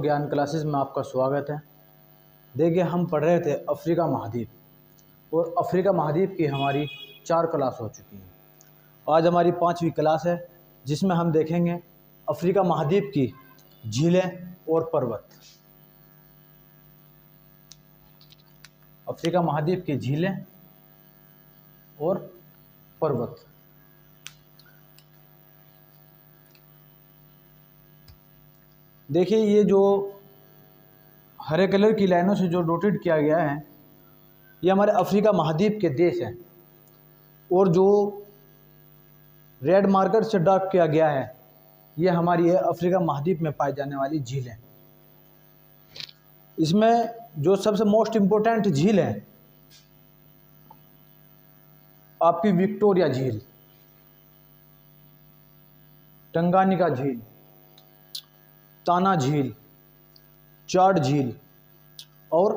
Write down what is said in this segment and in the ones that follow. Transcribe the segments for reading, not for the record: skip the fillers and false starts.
ज्ञान क्लासेस में आपका स्वागत है। देखिए, हम पढ़ रहे थे अफ्रीका महाद्वीप और अफ्रीका महाद्वीप की हमारी 4 क्लास हो चुकी हैं। आज हमारी 5वीं क्लास है जिसमें हम देखेंगे अफ्रीका महाद्वीप की झीलें और पर्वत। अफ्रीका महाद्वीप की झीलें और पर्वत। देखिए, ये जो हरे कलर की लाइनों से जो डॉटेड किया गया है ये हमारे अफ्रीका महाद्वीप के देश हैं और जो रेड मार्कर से डार्क किया गया है ये हमारी है अफ्रीका महाद्वीप में पाई जाने वाली झीलें। इसमें जो सबसे मोस्ट इम्पोर्टेंट झील है आपकी विक्टोरिया झील, टंगानिका झील, ताना झील, चाड झील और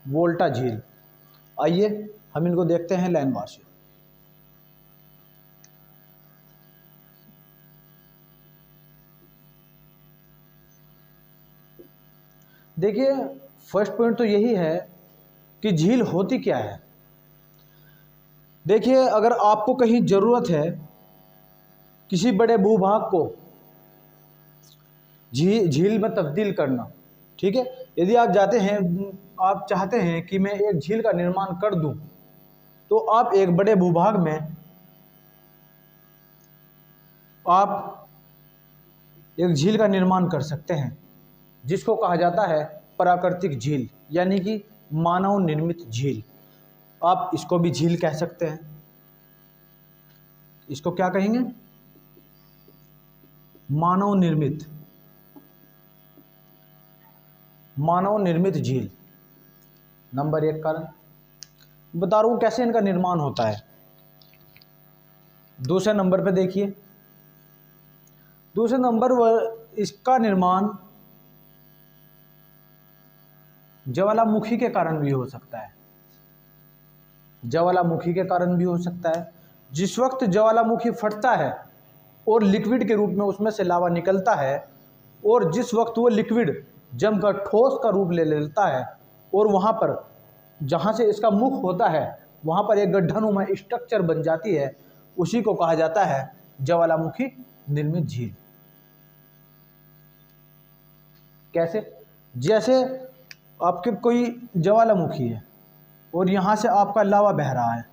वोल्टा झील। आइए हम इनको देखते हैं लाइन वार से। देखिए, फर्स्ट पॉइंट तो यही है कि झील होती क्या है। देखिए, अगर आपको कहीं ज़रूरत है किसी बड़े भूभाग को झील में तब्दील करना, ठीक है, यदि आप जाते हैं, आप चाहते हैं कि मैं एक झील का निर्माण कर दूं, तो आप एक बड़े भूभाग में आप एक झील का निर्माण कर सकते हैं जिसको कहा जाता है प्राकृतिक झील, यानी कि मानव निर्मित झील। आप इसको भी झील कह सकते हैं। इसको क्या कहेंगे? मानव निर्मित झील। नंबर 1 कारण बता रहा हूं कैसे इनका निर्माण होता है। दूसरे नंबर पे देखिए, दूसरे नंबर पर इसका निर्माण ज्वालामुखी के कारण भी हो सकता है। ज्वालामुखी के कारण भी हो सकता है। जिस वक्त ज्वालामुखी फटता है और लिक्विड के रूप में उसमें से लावा निकलता है और जिस वक्त वो लिक्विड जमकर ठोस का रूप ले लेता है और वहाँ पर जहाँ से इसका मुख होता है वहाँ पर एक गड्ढानुमा स्ट्रक्चर बन जाती है, उसी को कहा जाता है ज्वालामुखी निर्मित झील। कैसे? जैसे आपके कोई ज्वालामुखी है और यहाँ से आपका लावा बह रहा है,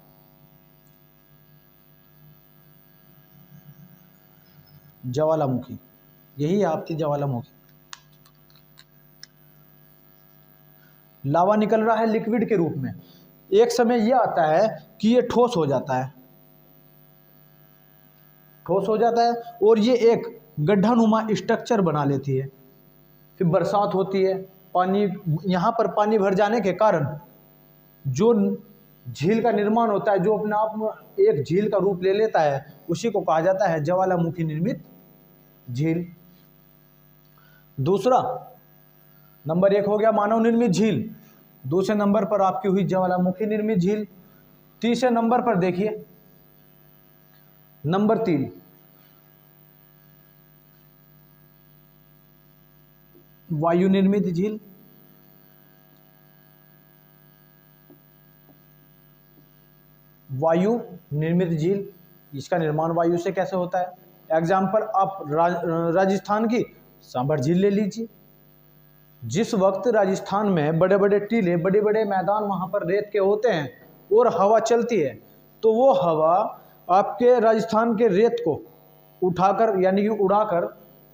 ज्वालामुखी, यही है आपकी ज्वालामुखी। लावा निकल रहा है लिक्विड के रूप में। एक समय यह आता है कि ये ठोस हो जाता है, ठोस हो जाता है और ये एक गड्ढानुमा स्ट्रक्चर बना लेती है। फिर बरसात होती है, पानी, यहाँ पर पानी भर जाने के कारण जो झील का निर्माण होता है, जो अपने आप में एक झील का रूप ले लेता है, उसी को कहा जाता है ज्वालामुखी निर्मित झील। दूसरा नंबर 1 हो गया मानव निर्मित झील। दूसरे नंबर पर आपकी हुई ज्वालामुखी निर्मित झील। तीसरे नंबर पर देखिए, नंबर 3 वायु निर्मित झील। वायु निर्मित झील, इसका निर्माण वायु से कैसे होता है? एग्जाम्पल आप राजस्थान की सांभर झील ले लीजिए। जिस वक्त राजस्थान में बड़े बड़े टीले, बड़े बड़े मैदान वहाँ पर रेत के होते हैं और हवा चलती है, तो वो हवा आपके राजस्थान के रेत को उठाकर यानी कि उड़ाकर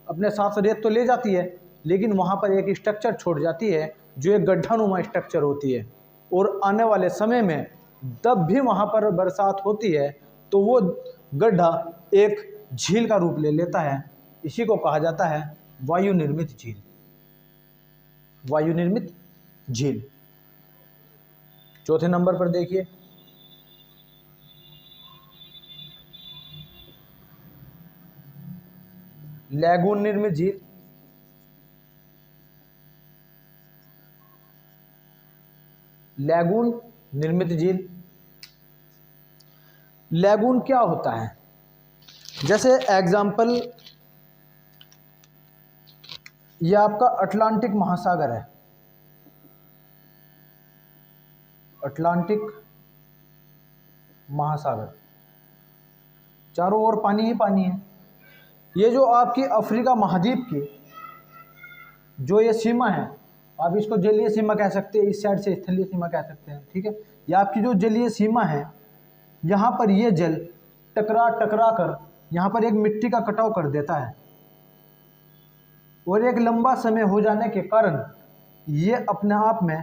अपने साथ रेत तो ले जाती है, लेकिन वहाँ पर एक स्ट्रक्चर छोड़ जाती है जो एक गड्ढानुमा स्ट्रक्चर होती है। और आने वाले समय में जब भी वहाँ पर बरसात होती है तो वो गड्ढा एक झील का रूप ले लेता है। इसी को कहा जाता है वायु निर्मित झील। वायु निर्मित झील। चौथे नंबर पर देखिए, लैगून निर्मित झील। लैगून निर्मित झील। लैगून क्या होता है? जैसे एग्जाम्पल ये आपका अटलांटिक महासागर है, अटलांटिक महासागर, चारों ओर पानी ही पानी है। ये जो आपकी अफ्रीका महाद्वीप की जो ये सीमा है, आप इसको जलीय सीमा कह सकते हैं, इस साइड से स्थलीय सीमा कह सकते हैं, ठीक है। ये आपकी जो जलीय सीमा है, यहाँ पर ये जल टकरा टकरा कर यहाँ पर एक मिट्टी का कटाव कर देता है, और एक लंबा समय हो जाने के कारण ये अपने आप में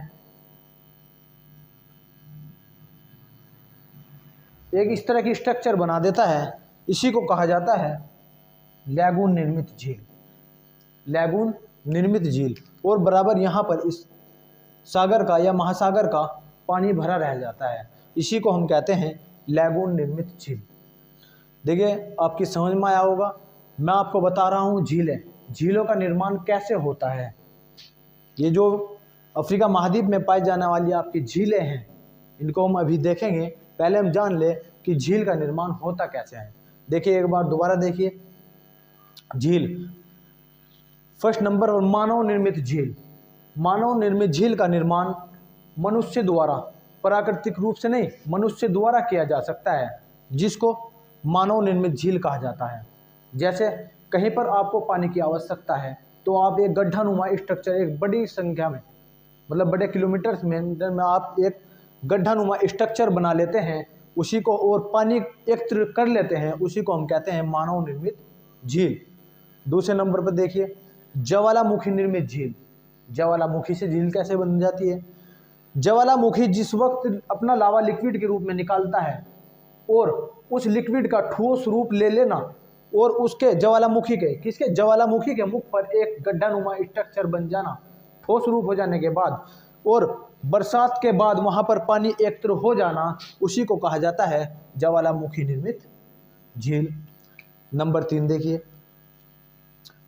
एक इस तरह की स्ट्रक्चर बना देता है। इसी को कहा जाता है लैगून निर्मित झील, लैगून निर्मित झील। और बराबर यहाँ पर इस सागर का या महासागर का पानी भरा रह जाता है, इसी को हम कहते हैं लैगून निर्मित झील। देखिए आपकी समझ में आया होगा, मैं आपको बता रहा हूँ झीलें, झीलों का निर्माण कैसे होता है। ये जो अफ्रीका महाद्वीप में पाई जाने वाली आपकी झीलें हैं, इनको हम अभी देखेंगे। पहले हम जान ले कि झील का निर्माण होता कैसे है। देखिए एक बार दोबारा देखिए, झील फर्स्ट नंबर पर मानव निर्मित झील। मानव निर्मित झील का निर्माण मनुष्य द्वारा, प्राकृतिक रूप से नहीं, मनुष्य द्वारा किया जा सकता है, जिसको मानव निर्मित झील कहा जाता है। जैसे कहीं पर आपको पानी की आवश्यकता है तो आप एक गड्ढानुमा स्ट्रक्चर, एक बड़ी संख्या में, मतलब बड़े किलोमीटर्स में आप एक गड्ढानुमा स्ट्रक्चर बना लेते हैं, उसी को और पानी एकत्र कर लेते हैं, उसी को हम कहते हैं मानव निर्मित झील। दूसरे नंबर पर देखिए ज्वालामुखी निर्मित झील। ज्वालामुखी से झील कैसे बन जाती है? ज्वालामुखी जिस वक्त अपना लावा लिक्विड के रूप में निकालता है और उस लिक्विड का ठोस रूप ले लेना, और उसके ज्वालामुखी के किसके ज्वालामुखी के मुख पर एक गड्ढानुमा स्ट्रक्चर बन जाना, ठोस रूप हो जाने के बाद, और बरसात के बाद वहां पर पानी एकत्र हो जाना, उसी को कहा जाता है ज्वालामुखी निर्मित झील। नंबर 3 देखिए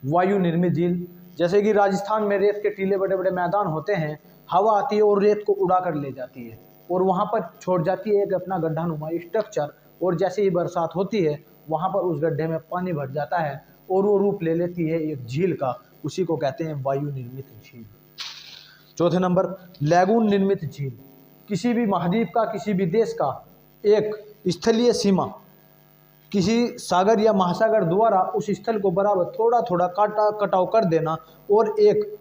वायु निर्मित झील। जैसे कि राजस्थान में रेत के टीले बड़े बड़े मैदान होते हैं, हवा आती है और रेत को उड़ा कर ले जाती है और वहां पर छोड़ जाती है एक अपना गड्ढानुमा स्ट्रक्चर, और जैसे ही बरसात होती है वहां पर उस गड्ढे में पानी भर जाता है और वो रूप ले लेती है एक झील का, उसी को कहते हैं वायु निर्मित झील। चौथे नंबर लैगून निर्मित झील। किसी भी महाद्वीप का, किसी भी देश का एक स्थलीय सीमा किसी सागर या महासागर द्वारा उस स्थल को बराबर थोड़ा थोड़ा काटा कटाव कर देना और एक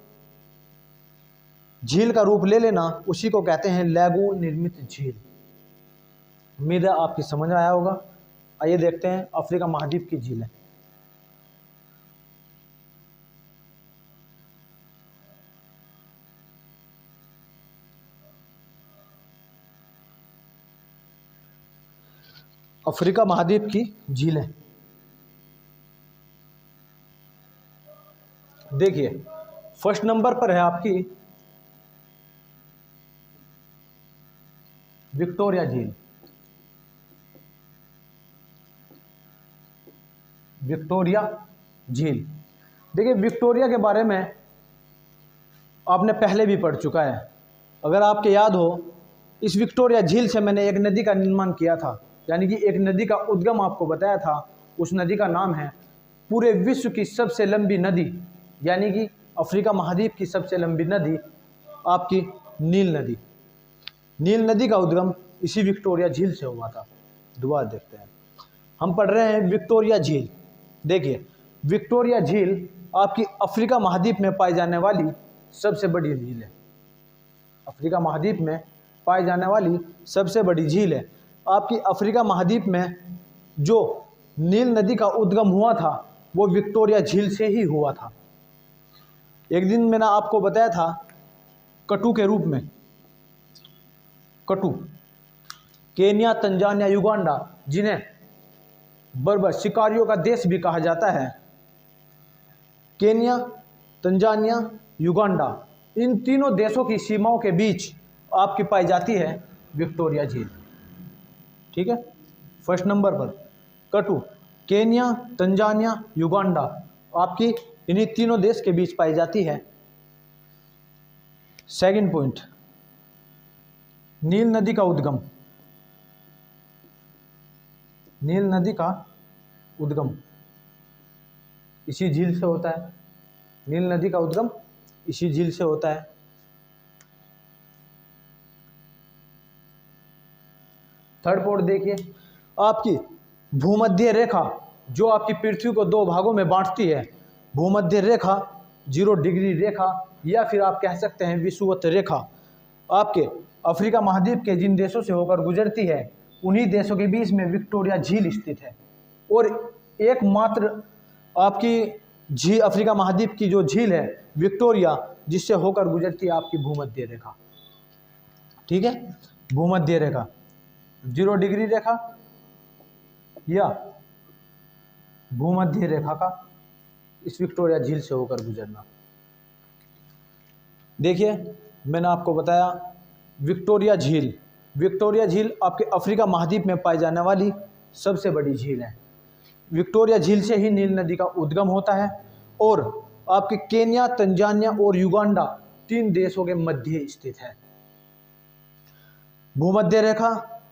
झील का रूप ले लेना, उसी को कहते हैं लैगून निर्मित झील। उम्मीद है आपकी समझ आया होगा। आइए देखते हैं अफ्रीका महाद्वीप की झीलें। अफ्रीका महाद्वीप की झीलें देखिए, फर्स्ट नंबर पर है आपकी विक्टोरिया झील। विक्टोरिया झील, देखिए विक्टोरिया के बारे में आपने पहले भी पढ़ चुका है। अगर आपके याद हो, इस विक्टोरिया झील से मैंने एक नदी का निर्माण किया था, यानी कि एक नदी का उद्गम आपको बताया था। उस नदी का नाम है पूरे विश्व की सबसे लंबी नदी, यानी कि अफ्रीका महाद्वीप की सबसे लंबी नदी आपकी नील नदी। नील नदी का उद्गम इसी विक्टोरिया झील से हुआ था। दोबारा देखते हैं, हम पढ़ रहे हैं विक्टोरिया झील। देखिए विक्टोरिया झील आपकी अफ्रीका महाद्वीप में पाई जाने वाली सबसे बड़ी झील है। अफ्रीका महाद्वीप में पाई जाने वाली सबसे बड़ी झील है। आपकी अफ्रीका महाद्वीप में जो नील नदी का उद्गम हुआ था वो विक्टोरिया झील से ही हुआ था। एक दिन मैंने आपको बताया था कटु के रूप में, कटु केन्या, तंजानिया, युगांडा, जिन्हें बर्बर शिकारियों का देश भी कहा जाता है, केन्या, तंजानिया, युगांडा, इन तीनों देशों की सीमाओं के बीच आपकी पाई जाती है विक्टोरिया झील। ठीक है, फर्स्ट नंबर पर कटु केन्या, तंजानिया, युगांडा आपकी इन्हीं तीनों देश के बीच पाई जाती है। सेकंड पॉइंट, नील नदी का उद्गम। नील नदी का उद्गम इसी झील से होता है। नील नदी का उद्गम इसी झील से होता है। थर्ड पॉइंट देखिए, आपकी भूमध्य रेखा जो आपकी पृथ्वी को दो भागों में बांटती है, भूमध्य रेखा 0 डिग्री रेखा या फिर आप कह सकते हैं विषुवत रेखा, आपके अफ्रीका महाद्वीप के जिन देशों से होकर गुजरती है उन्हीं देशों के बीच में विक्टोरिया झील स्थित है। और एकमात्र आपकी झील अफ्रीका महाद्वीप की जो झील है विक्टोरिया, जिससे होकर गुजरती है आपकी भूमध्य रेखा। ठीक है, भूमध्य रेखा 0 डिग्री रेखा या भूमध्य रेखा का इस विक्टोरिया झील से होकर गुजरना। देखिए मैंने आपको बताया विक्टोरिया झील आपके अफ्रीका महाद्वीप में पाई जाने वाली सबसे बड़ी झील है। विक्टोरिया झील से ही नील नदी का उद्गम होता है और आपके केन्या, तंजानिया और युगांडा 3 देशों के मध्य स्थित है। भूमध्य रेखा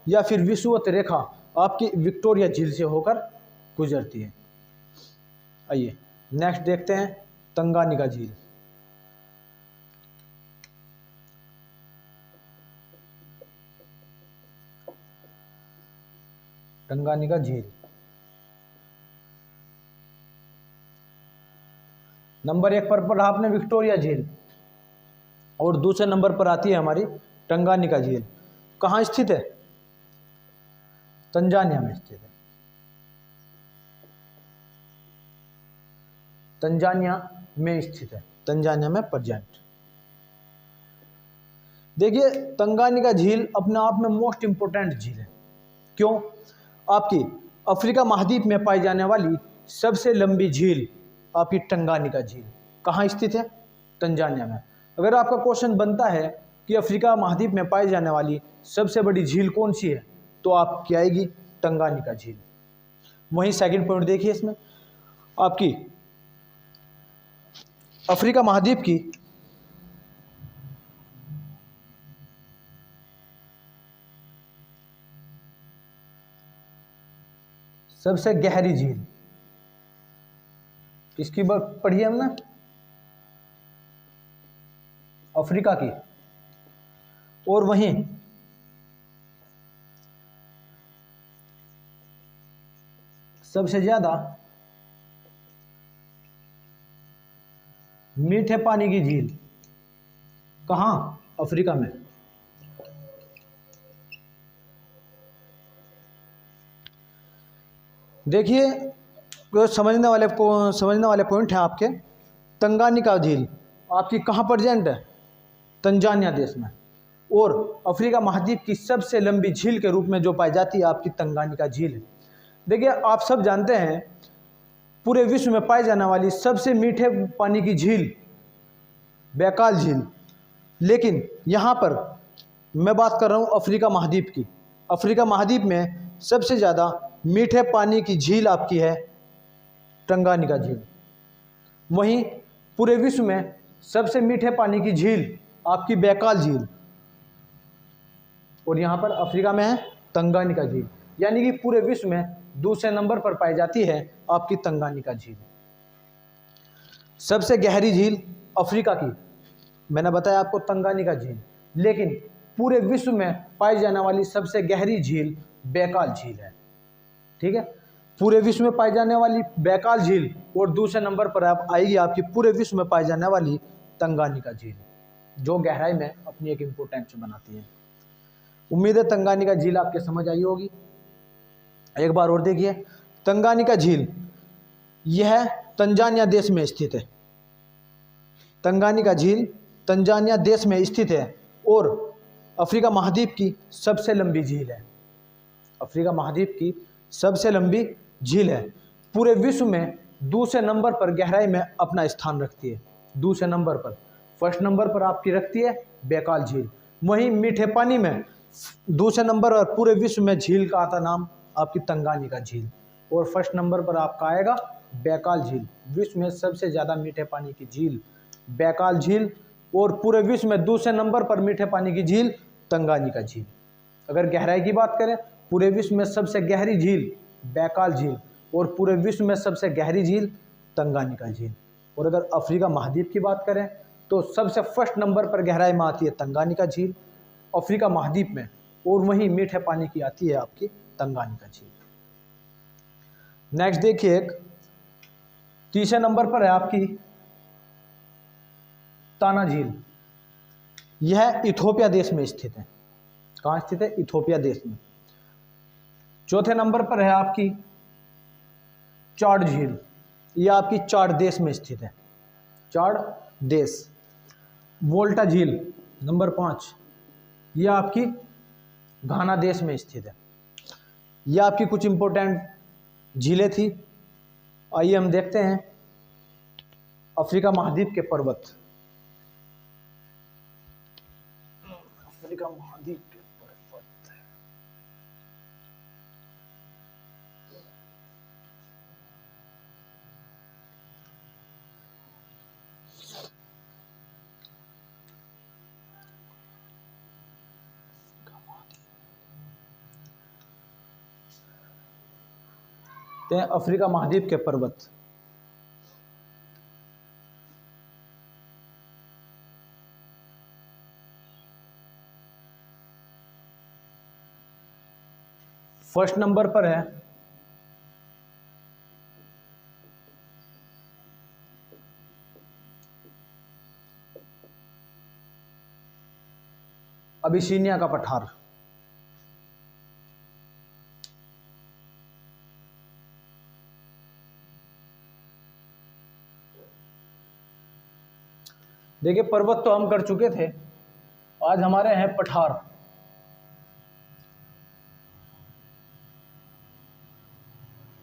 या फिर विषुवत रेखा आपकी विक्टोरिया झील से होकर गुजरती है। आइए नेक्स्ट देखते हैं तंगानिका झील। तंगानिका झील नंबर 1 पर पढ़ा आपने विक्टोरिया झील और दूसरे नंबर पर आती है हमारी तंगानिका झील। कहाँ स्थित है? तंजानिया में स्थित है। तंजानिया में स्थित है, तंजानिया में प्रेजेंट। देखिए तंगानिका झील अपने आप में मोस्ट इंपोर्टेंट झील है। क्यों? आपकी अफ्रीका महाद्वीप में पाई जाने वाली सबसे लंबी झील आपकी तंगानिका झील कहाँ स्थित है? तंजानिया में। अगर आपका क्वेश्चन बनता है कि अफ्रीका महाद्वीप में पाई जाने वाली सबसे बड़ी झील कौन सी है, तो आपकी आएगी तंगानिका झील। वहीं सेकंड पॉइंट देखिए, इसमें आपकी अफ्रीका महाद्वीप की सबसे गहरी झील किसकी बात पढ़ी है हमने? अफ्रीका की। और वहीं सबसे ज्यादा मीठे पानी की झील कहां? अफ्रीका में। देखिए समझने वाले पॉइंट है आपके। तंगानिका झील आपकी कहाँ प्रेजेंट है? तंजानिया देश में। और अफ्रीका महाद्वीप की सबसे लंबी झील के रूप में जो पाई जाती है आपकी तंगानिका झील है। देखिए आप सब जानते हैं पूरे विश्व में पाई जाने वाली सबसे मीठे पानी की झील बैकाल झील, लेकिन यहाँ पर मैं बात कर रहा हूँ अफ्रीका महाद्वीप की। अफ्रीका महाद्वीप में सबसे ज़्यादा मीठे पानी की झील आपकी है तंगानिका झील। वहीं पूरे विश्व में सबसे मीठे पानी की झील आपकी बैकाल झील, और यहाँ पर अफ्रीका में है तंगानिका झील। यानी कि पूरे विश्व में दूसरे नंबर पर पाई जाती है आपकी तंगानिका झील। सबसे गहरी झील अफ्रीका की मैंने बताया आपको तंगानिका झील, लेकिन पूरे विश्व में पाई जाने वाली सबसे गहरी झील बैकाल झील है। ठीक है, पूरे विश्व में पाई जाने वाली बैकाल झील और दूसरे नंबर पर आएगी आपकी पूरे विश्व में पाई जाने वाली तंगानिका झील, जो गहराई में अपनी एक इम्पोर्टेंस बनाती है। उम्मीद है तंगानिका झील आपके समझ आई होगी। एक बार और देखिए, तंगानिका झील यह तंजानिया देश में स्थित है। तंगानिका झील तंजानिया देश में स्थित है और अफ्रीका महाद्वीप की सबसे लंबी झील है। अफ्रीका महाद्वीप की सबसे लंबी झील है। पूरे विश्व में दूसरे नंबर पर गहराई में अपना स्थान रखती है। दूसरे नंबर पर, फर्स्ट नंबर पर आपकी रखती है बैकाल झील। वहीं मीठे पानी में दूसरे नंबर पर पूरे विश्व में झील का आता नाम आपकी तंगानिका झील, और फर्स्ट नंबर पर आपका आएगा बैकाल झील। विश्व में सबसे ज़्यादा मीठे पानी की झील बैकाल झील, और पूरे विश्व में दूसरे नंबर पर मीठे पानी की झील तंगानिका झील। अगर गहराई की बात करें, पूरे विश्व में सबसे गहरी झील बैकाल झील और पूरे विश्व में सबसे गहरी झील तंगानिका झील। और अगर अफ्रीका महाद्वीप की बात करें तो सबसे फर्स्ट नंबर पर गहराई में आती है तंगानिका झील अफ्रीका महाद्वीप में, और वहीं मीठे पानी की आती है आपकी तंगानिका झील। नेक्स्ट देखिए, एक तीसरे नंबर पर है आपकी ताना झील। यह इथोपिया देश में स्थित है। कहाँ स्थित है? इथोपिया देश में। चौथे नंबर पर है आपकी चाड झील। यह आपकी चाड देश में स्थित है, चाड देश। वोल्टा झील नंबर 5, यह आपकी घाना देश में स्थित है। यह आपकी कुछ इंपॉर्टेंट झीलें थी। आइए हम देखते हैं अफ्रीका महाद्वीप के पर्वत। अफ्रीका महाद्वीप के पर्वत, अफ्रीका महाद्वीप के पर्वत। फर्स्ट नंबर पर है अबिसीनिया का पठार। देखिए पर्वत तो हम कर चुके थे, आज हमारे हैं पठार।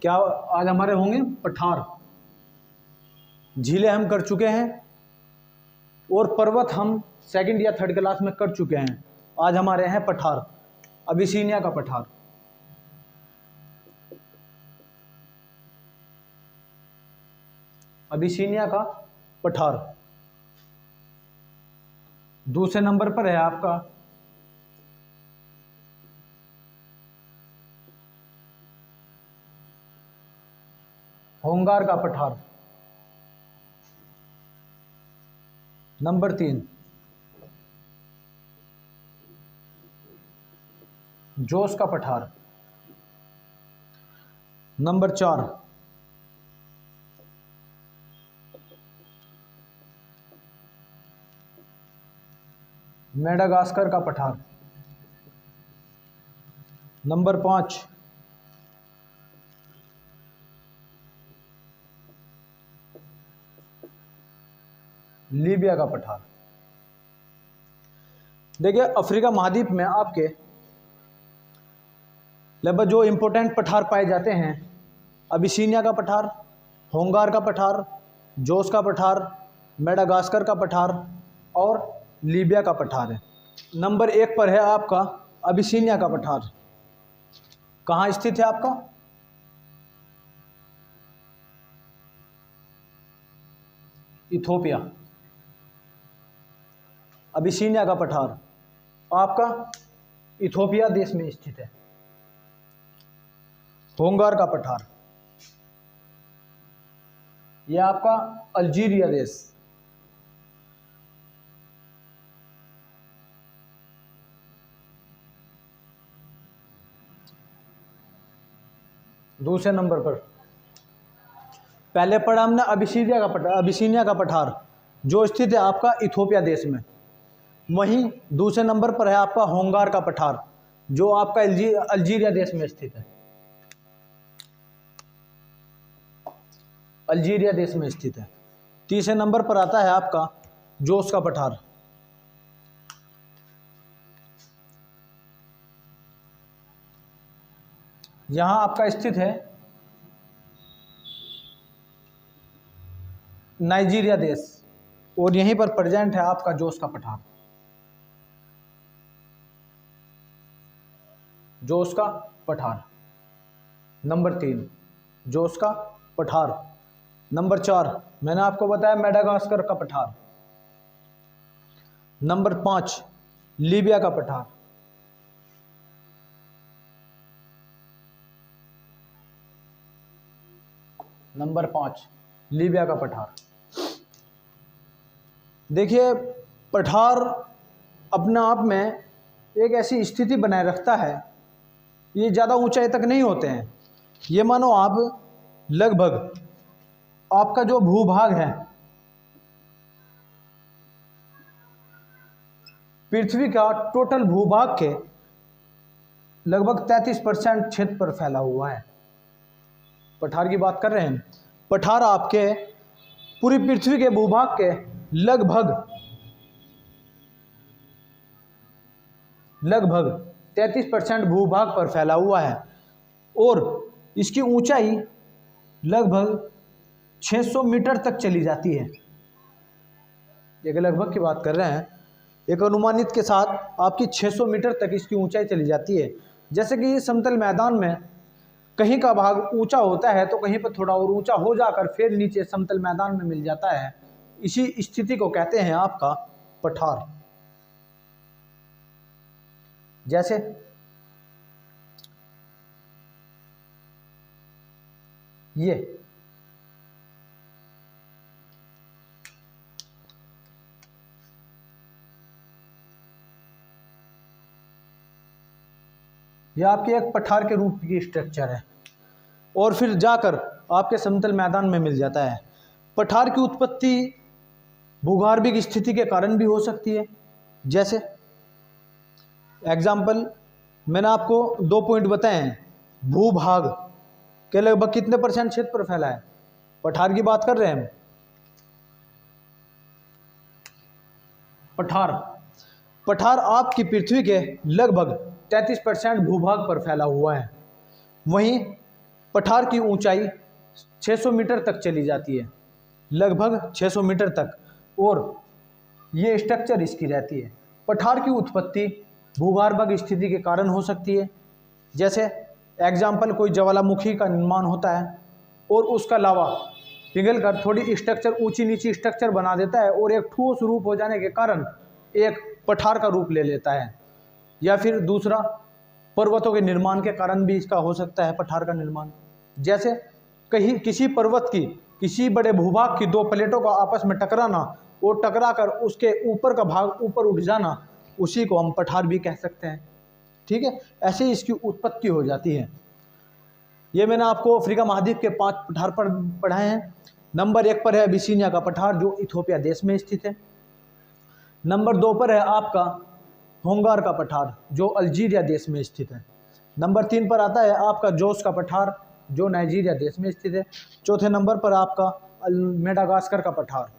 क्या आज हमारे होंगे? पठार। झीलें हम कर चुके हैं और पर्वत हम सेकंड या थर्ड क्लास में कर चुके हैं। आज हमारे हैं पठार, अबिसीनिया का पठार। अबिसीनिया का पठार। दूसरे नंबर पर है आपका होंगार का पठार। नंबर 3 जोस का पठार। नंबर 4 मेडागास्कर का पठार। नंबर 5 लीबिया का पठार। देखिए अफ्रीका महाद्वीप में आपके लगभग जो इंपॉर्टेंट पठार पाए जाते हैं, अबिसीनिया का पठार, होंगार का पठार, जोस का पठार, मेडागास्कर का पठार और लीबिया का पठार है। नंबर 1 पर है आपका अबिसीनिया का पठार। कहाँ स्थित है आपका? इथोपिया। अबिसीनिया का पठार आपका इथोपिया देश में स्थित है। होंगार का पठार यह आपका अल्जीरिया देश। दूसरे नंबर पर पहले पढ़ा हमने अबिसीनिया का पठार जो स्थित है आपका इथोपिया देश में। वहीं दूसरे नंबर पर है आपका होंगार का पठार जो आपका अल्जीरिया देश में स्थित है। अल्जीरिया देश में स्थित है। तीसरे नंबर पर आता है आपका जोस का पठार। यहां आपका स्थित है नाइजीरिया देश और यहीं पर प्रेजेंट है आपका जोस का पठार। जोस का पठार नंबर 3 जोस का पठार। नंबर 4 मैंने आपको बताया मेडागास्कर का पठार। नंबर 5 लीबिया का पठार। नंबर 5 लीबिया का पठार। देखिए, पठार अपने आप में एक ऐसी स्थिति बनाए रखता है, ये ज़्यादा ऊंचाई तक नहीं होते हैं। ये मानो आप लगभग आपका जो भूभाग है, पृथ्वी का टोटल भूभाग के लगभग 33% क्षेत्र पर फैला हुआ है। पठार की बात कर रहे हैं। पठार आपके पूरी पृथ्वी के भूभाग के लगभग 33% भूभाग पर फैला हुआ है और इसकी ऊंचाई लगभग 600 मीटर तक चली जाती है। एक लगभग की बात कर रहे हैं, एक अनुमानित के साथ आपकी 600 मीटर तक इसकी ऊंचाई चली जाती है। जैसे कि समतल मैदान में कहीं का भाग ऊंचा होता है तो कहीं पर थोड़ा और ऊंचा हो जाकर फिर नीचे समतल मैदान में मिल जाता है। इसी स्थिति को कहते हैं आपका पठार। जैसे ये आपके एक पठार के रूप की स्ट्रक्चर है और फिर जाकर आपके समतल मैदान में मिल जाता है। पठार की उत्पत्ति भूगर्भिक स्थिति के कारण भी हो सकती है। जैसे एग्जाम्पल मैंने आपको 2 पॉइंट बताए हैं। भूभाग के लगभग कितने % क्षेत्र पर फैला है? पठार की बात कर रहे हैं हम। पठार आपकी पृथ्वी के लगभग 33% भूभाग पर फैला हुआ है। वहीं पठार की ऊंचाई 600 मीटर तक चली जाती है, लगभग 600 मीटर तक, और ये स्ट्रक्चर इसकी रहती है। पठार की उत्पत्ति भूगर्भक स्थिति के कारण हो सकती है। जैसे एग्जाम्पल, कोई ज्वालामुखी का निर्माण होता है और उसका लावा पिघलकर थोड़ी स्ट्रक्चर ऊंची नीची स्ट्रक्चर बना देता है और एक ठोस रूप हो जाने के कारण एक पठार का रूप ले लेता है। या फिर दूसरा, पर्वतों के निर्माण के कारण भी इसका हो सकता है पठार का निर्माण। जैसे कहीं किसी पर्वत की, किसी बड़े भूभाग की 2 प्लेटों का आपस में टकराना और टकराकर उसके ऊपर का भाग ऊपर उठ जाना, उसी को हम पठार भी कह सकते हैं। ठीक है, ऐसे ही इसकी उत्पत्ति हो जाती है। ये मैंने आपको अफ्रीका महाद्वीप के 5 पठार पर पढ़ाए हैं। नंबर 1 पर है अबिसीनिया का पठार जो इथोपिया देश में स्थित है। नंबर 2 पर है आपका होंगार का पठार जो अल्जीरिया देश में स्थित है। नंबर 3 पर आता है आपका जोस का पठार जो नाइजीरिया देश में स्थित है। चौथे नंबर पर आपका मेडागास्कर का पठार।